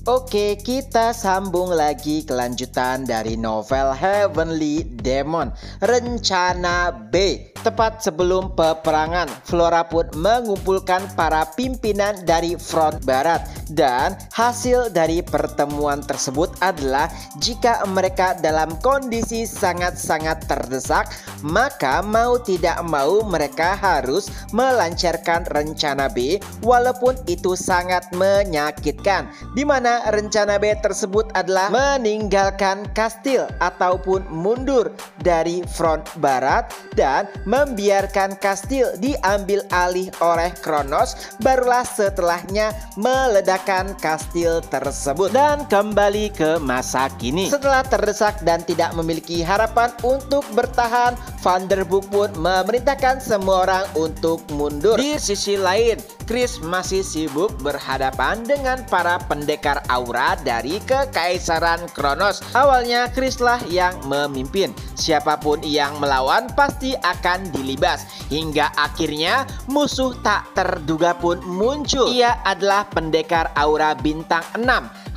Oke, kita sambung lagi kelanjutan dari novel Heavenly Demon, Rencana B. Tepat sebelum peperangan, Flora pun mengumpulkan para pimpinan dari front barat. Dan hasil dari pertemuan tersebut adalah jika mereka dalam kondisi sangat-sangat terdesak, maka mau tidak mau mereka harus melancarkan rencana B walaupun itu sangat menyakitkan. Di mana rencana B tersebut adalah meninggalkan kastil ataupun mundur dari front barat dan membiarkan kastil diambil alih oleh Kronos, barulah setelahnya meledakkan kastil tersebut dan kembali ke masa kini. Setelah terdesak dan tidak memiliki harapan untuk bertahan, Vanderbook pun memerintahkan semua orang untuk mundur. Di sisi lain, Chris masih sibuk berhadapan dengan para pendekar aura dari Kekaisaran Kronos. Awalnya Chris lah yang memimpin. Siapapun yang melawan pasti akan dilibas. Hingga akhirnya musuh tak terduga pun muncul. Ia adalah pendekar aura bintang 6,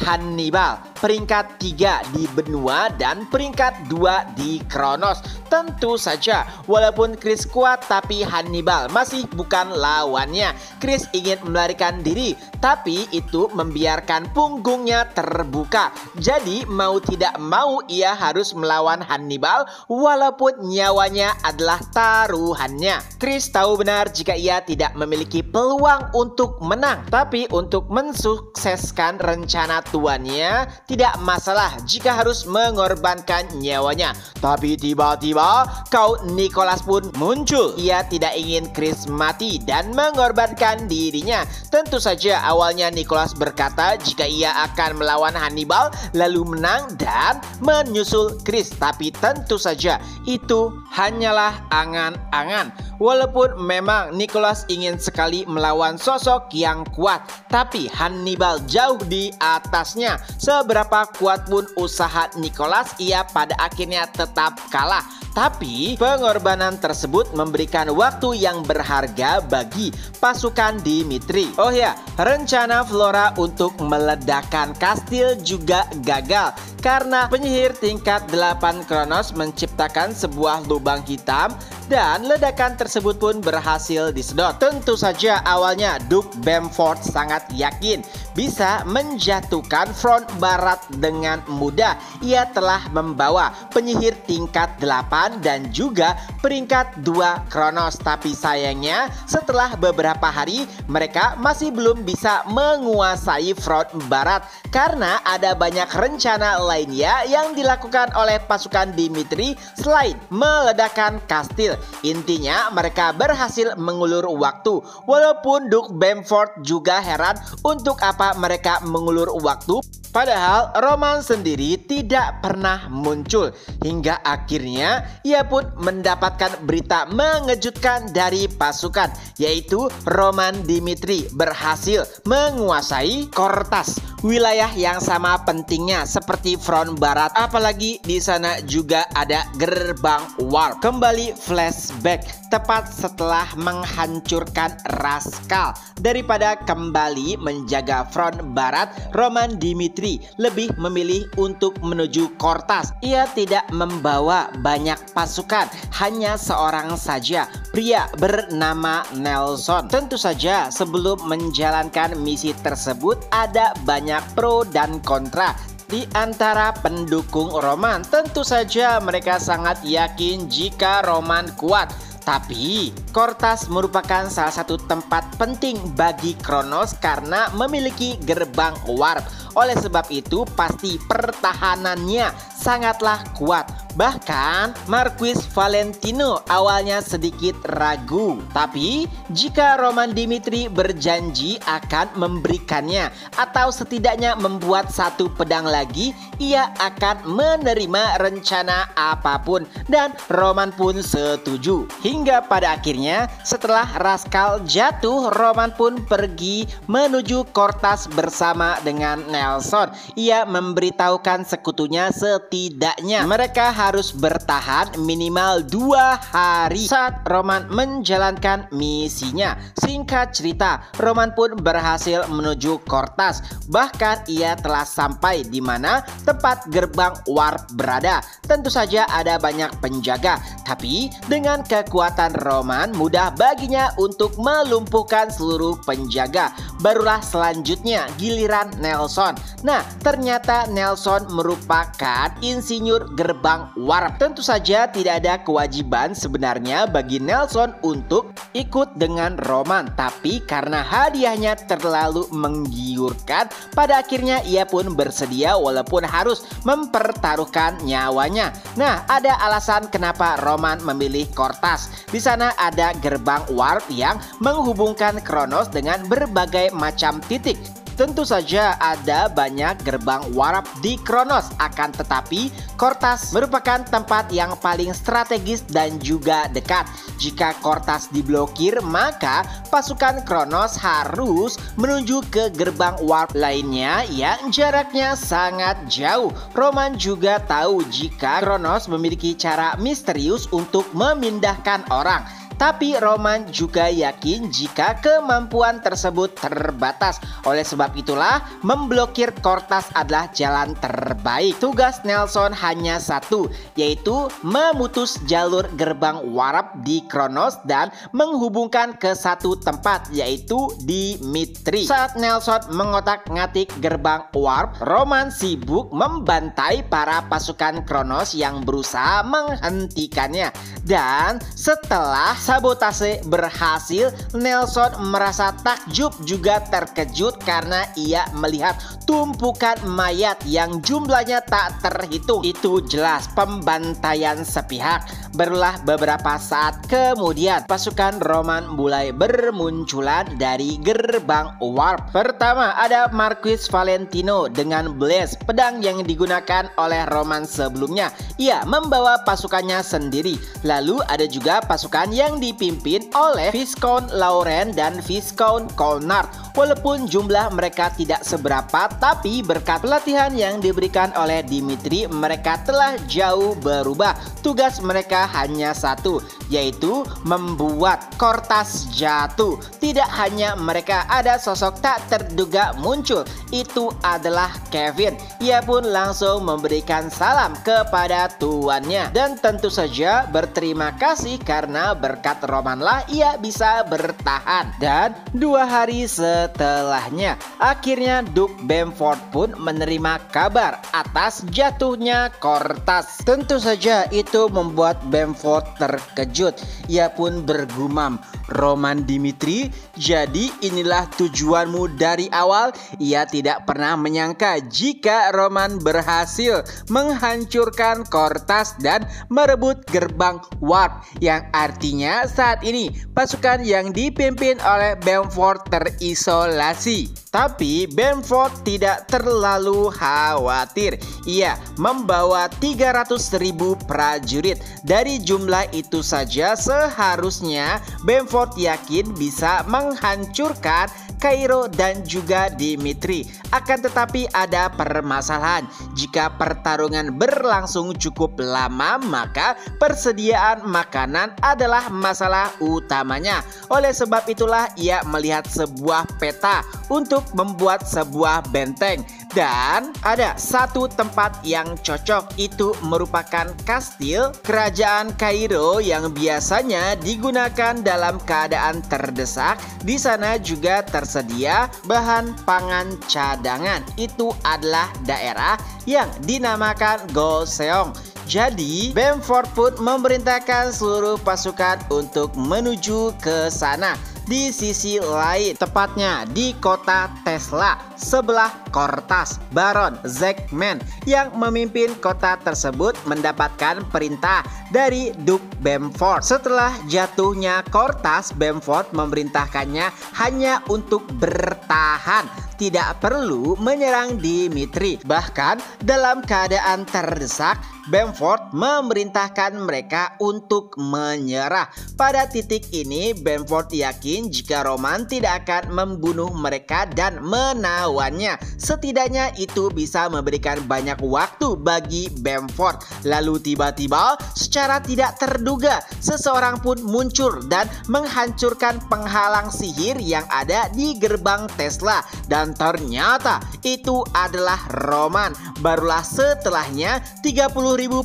Hannibal, peringkat 3 di benua dan peringkat 2 di Kronos. Tentu saja, walaupun Chris kuat, tapi Hannibal masih bukan lawannya. Chris ingin melarikan diri, tapi itu membiarkan punggungnya terbuka. Jadi mau tidak mau ia harus melawan Hannibal walaupun nyawanya adalah taruhannya. Chris tahu benar jika ia tidak memiliki peluang untuk menang, tapi untuk mensukseskan rencana tuannya tidak masalah jika harus mengorbankan nyawanya. Tapi tiba-tiba Count Nicholas pun muncul. Ia tidak ingin Chris mati dan mengorbankan dirinya. Tentu saja awalnya Nicholas berkata jika ia akan melawan Hannibal lalu menang dan menyusul Chris. Tapi tentu saja itu hanyalah angan-angan. Walaupun memang Nicholas ingin sekali melawan sosok yang kuat, tapi Hannibal jauh di atasnya. Seberapa kuat pun usaha Nicholas, ia pada akhirnya tetap kalah. Tapi pengorbanan tersebut memberikan waktu yang berharga bagi pasukan Dimitri. Oh ya, rencana Flora untuk meledakkan kastil juga gagal karena penyihir tingkat 8 Kronos menciptakan sebuah lubang hitam dan ledakan tersebut pun berhasil disedot. Tentu saja awalnya Duke Bamford sangat yakin bisa menjatuhkan front barat dengan mudah. Ia telah membawa penyihir tingkat 8 dan juga peringkat 2 Kronos. Tapi sayangnya setelah beberapa hari mereka masih belum bisa menguasai front barat karena ada banyak rencana lainnya yang dilakukan oleh pasukan Dimitri selain meledakkan kastil. Intinya mereka berhasil mengulur waktu. Walaupun Duke Bamford juga heran untuk apa mereka mengulur waktu, padahal Roman sendiri tidak pernah muncul. Hingga akhirnya ia pun mendapatkan berita mengejutkan dari pasukan, yaitu Roman Dimitri berhasil menguasai Kortas, wilayah yang sama pentingnya seperti front barat. Apalagi di sana juga ada gerbang warp. Kembali flashback tepat setelah menghancurkan Raskal. Daripada kembali menjaga front barat, Roman Dimitri lebih memilih untuk menuju Kortas. Ia tidak membawa banyak pasukan, hanya seorang saja, pria bernama Nelson. Tentu saja sebelum menjalankan misi tersebut ada banyak pro dan kontra. Di antara pendukung Roman, tentu saja mereka sangat yakin jika Roman kuat. Tapi Kortas merupakan salah satu tempat penting bagi Kronos karena memiliki gerbang warp. Oleh sebab itu pasti pertahanannya sangatlah kuat. Bahkan Marquis Valentino awalnya sedikit ragu, tapi jika Roman Dimitri berjanji akan memberikannya atau setidaknya membuat satu pedang lagi, ia akan menerima rencana apapun dan Roman pun setuju. Hingga pada akhirnya setelah Raskal jatuh, Roman pun pergi menuju Kortas bersama dengan Nelson. Ia memberitahukan sekutunya setidaknya mereka harus bertahan minimal 2 hari saat Roman menjalankan misinya. Singkat cerita, Roman pun berhasil menuju Kortas. Bahkan ia telah sampai di mana tempat gerbang warp berada. Tentu saja ada banyak penjaga, tapi dengan kekuatan Roman mudah baginya untuk melumpuhkan seluruh penjaga. Barulah selanjutnya giliran Nelson. Nah, ternyata Nelson merupakan insinyur gerbang warp. Tentu saja tidak ada kewajiban sebenarnya bagi Nelson untuk ikut dengan Roman, tapi karena hadiahnya terlalu menggiurkan, pada akhirnya ia pun bersedia walaupun harus mempertaruhkan nyawanya. Nah, ada alasan kenapa Roman memilih Kortas. Di sana ada gerbang warp yang menghubungkan Kronos dengan berbagai macam titik. Tentu saja ada banyak gerbang warp di Kronos, akan tetapi Kortas merupakan tempat yang paling strategis dan juga dekat. Jika Kortas diblokir, maka pasukan Kronos harus menuju ke gerbang warp lainnya yang jaraknya sangat jauh. Roman juga tahu jika Kronos memiliki cara misterius untuk memindahkan orang. Tapi Roman juga yakin jika kemampuan tersebut terbatas. Oleh sebab itulah, memblokir Kortas adalah jalan terbaik. Tugas Nelson hanya satu, yaitu memutus jalur gerbang warp di Kronos dan menghubungkan ke satu tempat, yaitu di Mitri. Saat Nelson mengotak-ngatik gerbang warp, Roman sibuk membantai para pasukan Kronos yang berusaha menghentikannya. Dan setelah sabotase berhasil, Nelson merasa takjub juga terkejut karena ia melihat tumpukan mayat yang jumlahnya tak terhitung. Itu jelas pembantaian sepihak. Barulah beberapa saat kemudian pasukan Roman mulai bermunculan dari gerbang warp. Pertama ada Marquis Valentino dengan Blaze, pedang yang digunakan oleh Roman sebelumnya. Ia membawa pasukannya sendiri. Lalu ada juga pasukan yang dipimpin oleh Viscount Lauren dan Viscount Colnard. Walaupun jumlah mereka tidak seberapa, tapi berkat pelatihan yang diberikan oleh Dimitri, mereka telah jauh berubah. Tugas mereka hanya satu, yaitu membuat Kortas jatuh. Tidak hanya mereka, ada sosok tak terduga muncul. Itu adalah Kevin. Ia pun langsung memberikan salam kepada tuannya. Dan tentu saja berterima kasih karena berkat Romanlah ia bisa bertahan. Dan 2 hari setelahnya, akhirnya Duke Bamford pun menerima kabar atas jatuhnya Kortas. Tentu saja itu membuat Bamford terkejut. Ia pun bergumam, "Roman Dimitri, jadi inilah tujuanmu dari awal?" Ia tidak pernah menyangka jika Roman berhasil menghancurkan Kortas dan merebut gerbang warp, yang artinya saat ini pasukan yang dipimpin oleh Bamford terisolasi. Tapi Bamford tidak terlalu khawatir. Ia membawa 300.000 prajurit. Dari jumlah itu saja seharusnya Bamford yakin bisa menghancurkan Cairo dan juga Dimitri. Akan tetapi ada permasalahan. Jika pertarungan berlangsung cukup lama, maka persediaan makanan adalah masalah utamanya. Oleh sebab itulah ia melihat sebuah peta untuk membuat sebuah benteng. Dan ada satu tempat yang cocok, itu merupakan kastil kerajaan Kairo yang biasanya digunakan dalam keadaan terdesak. Di sana juga tersedia bahan pangan cadangan. Itu adalah daerah yang dinamakan Goseong. Jadi Bamford pun memerintahkan seluruh pasukan untuk menuju ke sana. Di sisi lain, tepatnya di kota Tesla, sebelah Kortas, Baron Zekman yang memimpin kota tersebut mendapatkan perintah dari Duke Bamford. Setelah jatuhnya Kortas, Bamford memerintahkannya hanya untuk bertahan, tidak perlu menyerang Dimitri. Bahkan dalam keadaan terdesak, Bamford memerintahkan mereka untuk menyerah. Pada titik ini, Bamford yakin jika Roman tidak akan membunuh mereka dan menawannya. setidaknya itu bisa memberikan banyak waktu bagi Bamford. Lalu tiba-tiba secara tidak terduga seseorang pun muncul dan menghancurkan penghalang sihir yang ada di gerbang Tesla. Dan ternyata itu adalah Roman. Barulah setelahnya 30.000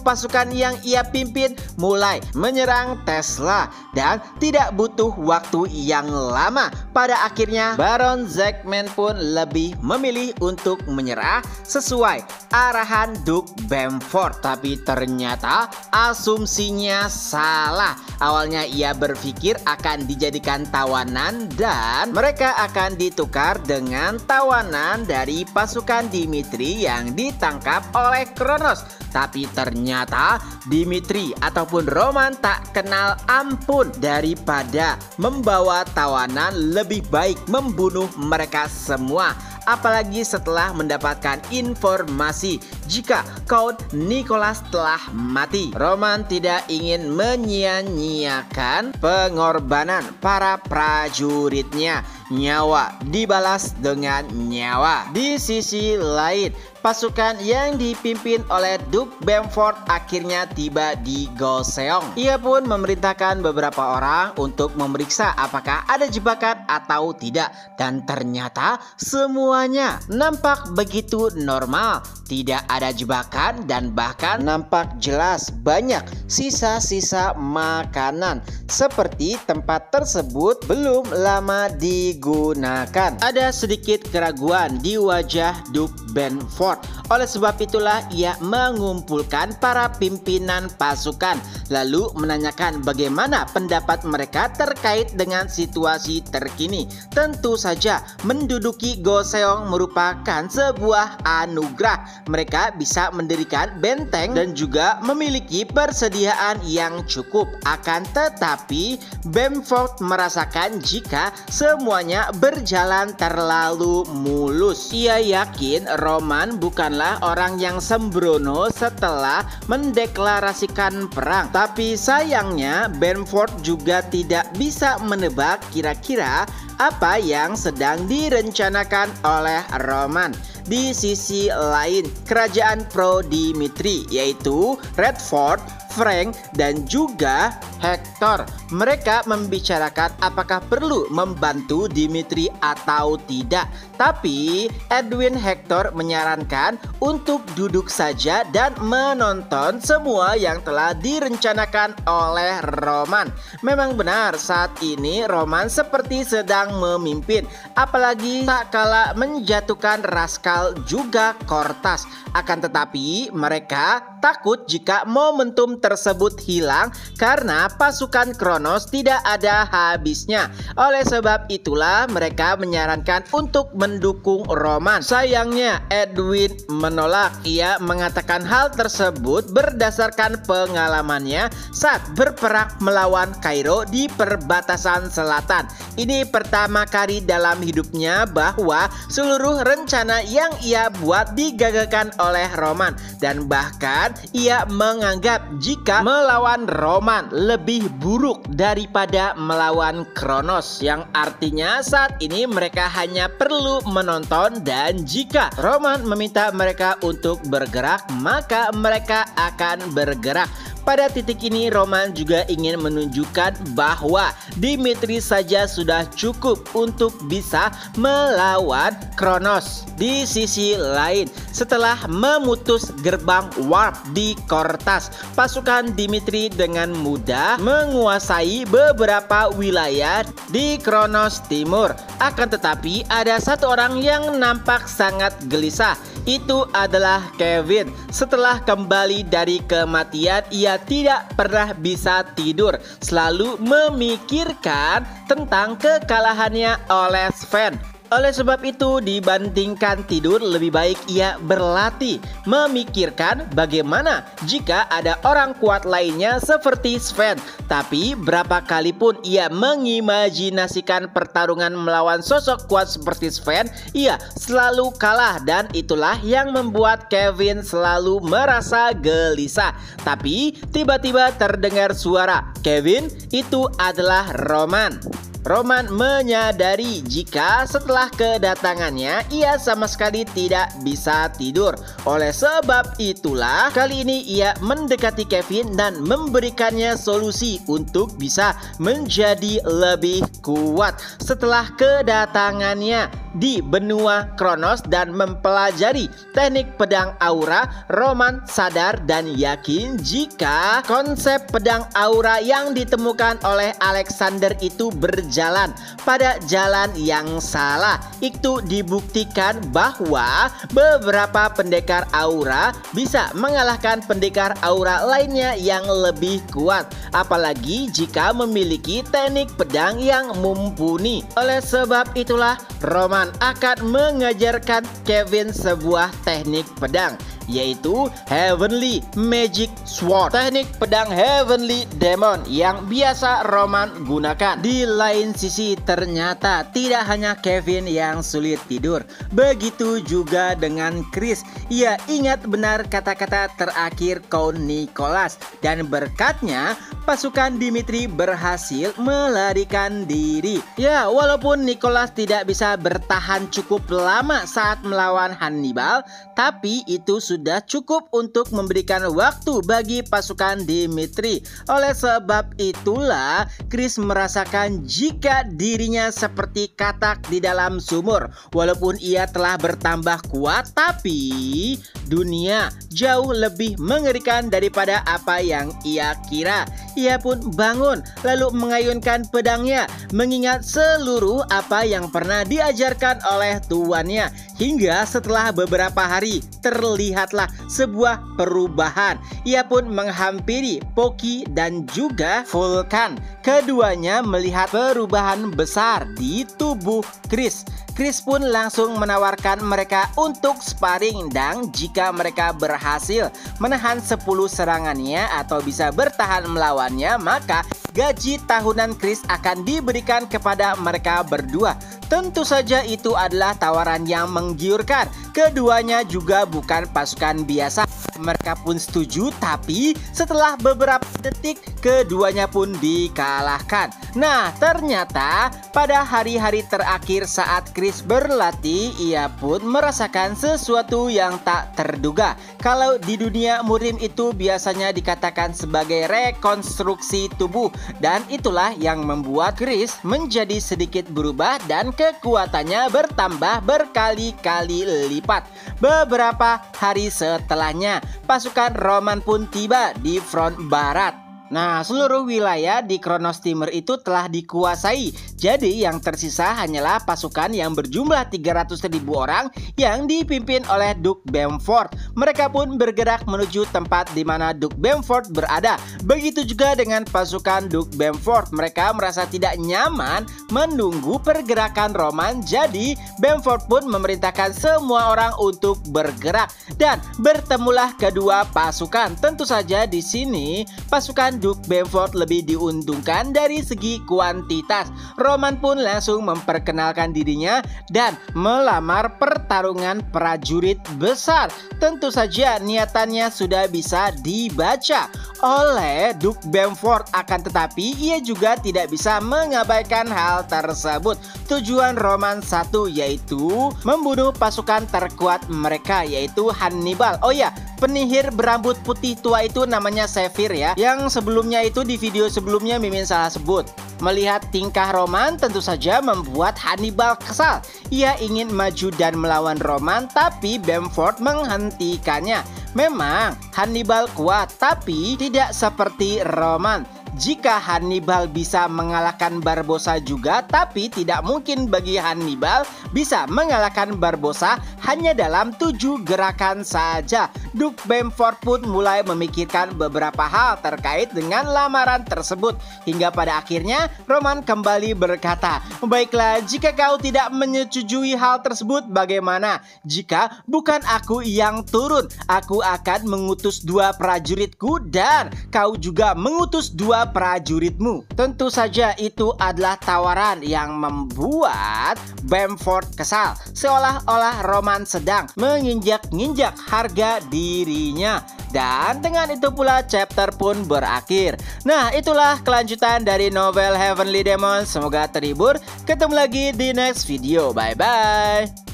pasukan yang ia pimpin mulai menyerang Tesla. Dan tidak butuh waktu yang lama, pada akhirnya Baron Zeggman pun lebih memilih untuk menyerah sesuai arahan Duke Bamford. Tapi ternyata asumsinya salah. Awalnya ia berpikir akan dijadikan tawanan dan mereka akan ditukar dengan tawanan dari pasukan Dimitri yang ditangkap oleh Kronos. Tapi ternyata Dimitri ataupun Roman tak kenal ampun. Daripada membawa tawanan, lebih baik membunuh mereka semua. Apalagi setelah mendapatkan informasi jika Count Nicholas telah mati. Roman tidak ingin menyia-nyiakan pengorbanan para prajuritnya. Nyawa dibalas dengan nyawa. Di sisi lain, pasukan yang dipimpin oleh Duke Bamford akhirnya tiba di Goseong. Ia pun memerintahkan beberapa orang untuk memeriksa apakah ada jebakan atau tidak. Dan ternyata semuanya nampak begitu normal. Tidak ada jebakan dan bahkan nampak jelas banyak sisa-sisa makanan. Seperti tempat tersebut belum lama digunakan. Ada sedikit keraguan di wajah Duke Bamford. Oleh sebab itulah ia mengumpulkan para pimpinan pasukan lalu menanyakan bagaimana pendapat mereka terkait dengan situasi terkini. Tentu saja menduduki Goseong merupakan sebuah anugerah. Mereka bisa mendirikan benteng dan juga memiliki persediaan yang cukup. Akan tetapi Bamford merasakan jika semuanya berjalan terlalu mulus. Ia yakin Roman bukanlah orang yang sembrono setelah mendeklarasikan perang. Tapi sayangnya Bamford juga tidak bisa menebak kira-kira apa yang sedang direncanakan oleh Roman. Di sisi lain, kerajaan pro Dimitri yaitu Redford, Frank, dan juga Hector. Mereka membicarakan apakah perlu membantu Dimitri atau tidak. Tapi Edwin Hector menyarankan untuk duduk saja dan menonton semua yang telah direncanakan oleh Roman. Memang benar saat ini Roman seperti sedang memimpin, apalagi tak kalah menjatuhkan Raskal juga Kortas. Akan tetapi mereka takut jika momentum tersebut hilang karena pasukan Kronos tidak ada habisnya. Oleh sebab itulah mereka menyarankan untuk mendukung Roman. Sayangnya Edwin menolak. Ia mengatakan hal tersebut berdasarkan pengalamannya saat berperang melawan Kairo di perbatasan selatan. Ini pertama kali dalam hidupnya bahwa seluruh rencana yang ia buat digagalkan oleh Roman. Dan bahkan ia menganggap jika melawan Roman lebih buruk daripada melawan Kronos, yang artinya saat ini mereka hanya perlu menonton dan jika Roman meminta mereka untuk bergerak maka mereka akan bergerak. Pada titik ini Roman juga ingin menunjukkan bahwa Dimitri saja sudah cukup untuk bisa melawan Kronos. Di sisi lain, setelah memutus gerbang warp di Kortas, pasukan Dimitri dengan mudah menguasai beberapa wilayah di Kronos Timur. Akan tetapi ada satu orang yang nampak sangat gelisah. Itu adalah Kevin. Setelah kembali dari kematian, ia tidak pernah bisa tidur, selalu memikirkan tentang kekalahannya oleh Sven. Oleh sebab itu, dibandingkan tidur, lebih baik ia berlatih, memikirkan bagaimana jika ada orang kuat lainnya seperti Sven. Tapi berapa kali pun ia mengimajinasikan pertarungan melawan sosok kuat seperti Sven, ia selalu kalah dan itulah yang membuat Kevin selalu merasa gelisah. Tapi tiba-tiba terdengar suara. Kevin, itu adalah Roman. Roman menyadari jika setelah kedatangannya ia sama sekali tidak bisa tidur. Oleh sebab itulah kali ini ia mendekati Kevin dan memberikannya solusi untuk bisa menjadi lebih kuat. Setelah kedatangannya di benua Kronos dan mempelajari teknik pedang aura, Roman sadar dan yakin jika konsep pedang aura yang ditemukan oleh Alexander itu berjalan pada jalan yang salah. Itu dibuktikan bahwa beberapa pendekar aura bisa mengalahkan pendekar aura lainnya yang lebih kuat, apalagi jika memiliki teknik pedang yang mumpuni. Oleh sebab itulah Roman akan mengajarkan Kevin sebuah teknik pedang, yaitu Heavenly Magic Sword, teknik pedang Heavenly Demon yang biasa Roman gunakan. Di lain sisi ternyata tidak hanya Kevin yang sulit tidur, begitu juga dengan Chris. Ia ingat benar kata-kata terakhir Count Nicholas dan berkatnya pasukan Dimitri berhasil melarikan diri. Ya, walaupun Nicholas tidak bisa bertahan cukup lama saat melawan Hannibal, tapi itu sudah cukup untuk memberikan waktu bagi pasukan Dimitri. Oleh sebab itulah Chris merasakan jika dirinya seperti katak di dalam sumur. Walaupun ia telah bertambah kuat, tapi dunia jauh lebih mengerikan daripada apa yang ia kira. Ia pun bangun lalu mengayunkan pedangnya, mengingat seluruh apa yang pernah diajarkan oleh tuannya. Hingga setelah beberapa hari terlihatlah sebuah perubahan. Ia pun menghampiri Poki dan juga Vulcan. Keduanya melihat perubahan besar di tubuh Chris. Chris pun langsung menawarkan mereka untuk sparring, dan jika mereka berhasil menahan 10 serangannya atau bisa bertahan melawannya, maka gaji tahunan Chris akan diberikan kepada mereka berdua. Tentu saja itu adalah tawaran yang menggiurkan. Keduanya juga bukan pasukan biasa. Mereka pun setuju, tapi setelah beberapa detik keduanya pun dikalahkan. Nah, ternyata pada hari-hari terakhir saat Chris berlatih, ia pun merasakan sesuatu yang tak terduga. Kalau di dunia Murim itu biasanya dikatakan sebagai rekonstruksi tubuh, dan itulah yang membuat Chris menjadi sedikit berubah dan kekuatannya bertambah berkali-kali lipat. Beberapa hari setelahnya, pasukan Roman pun tiba di front barat. Nah, seluruh wilayah di Kronos Timur itu telah dikuasai. Jadi yang tersisa hanyalah pasukan yang berjumlah 300.000 orang yang dipimpin oleh Duke Bamford. Mereka pun bergerak menuju tempat di mana Duke Bamford berada. Begitu juga dengan pasukan Duke Bamford. Mereka merasa tidak nyaman menunggu pergerakan Roman. Jadi Bamford pun memerintahkan semua orang untuk bergerak dan bertemulah kedua pasukan. Tentu saja di sini pasukan Duke Bamford lebih diuntungkan dari segi kuantitas. Roman pun langsung memperkenalkan dirinya dan melamar pertarungan prajurit besar. Tentu saja niatannya sudah bisa dibaca oleh Duke Bamford, akan tetapi ia juga tidak bisa mengabaikan hal tersebut. Tujuan Roman satu, yaitu membunuh pasukan terkuat mereka, yaitu Hannibal. Oh ya, penyihir berambut putih tua itu namanya Severe ya, yang sebelumnya itu di video sebelumnya Mimin salah sebut. Melihat tingkah Roman tentu saja membuat Hannibal kesal. Ia ingin maju dan melawan Roman, tapi Bamford menghentikannya. Memang Hannibal kuat, tapi tidak seperti Roman. Jika Hannibal bisa mengalahkan Barbossa juga, tapi tidak mungkin bagi Hannibal bisa mengalahkan Barbossa hanya dalam 7 gerakan saja. Duke Bamford pun mulai memikirkan beberapa hal terkait dengan lamaran tersebut. Hingga pada akhirnya Roman kembali berkata, "Baiklah, jika kau tidak menyetujui hal tersebut, bagaimana? Jika bukan aku yang turun, aku akan mengutus 2 prajuritku dan kau juga mengutus 2 ke prajuritmu. Tentu saja itu adalah tawaran yang membuat Bamford kesal, seolah-olah Roman sedang menginjak-injak harga dirinya. Dan dengan itu pula chapter pun berakhir. Nah, itulah kelanjutan dari novel Heavenly Demon. Semoga terhibur. Ketemu lagi di next video. Bye-bye.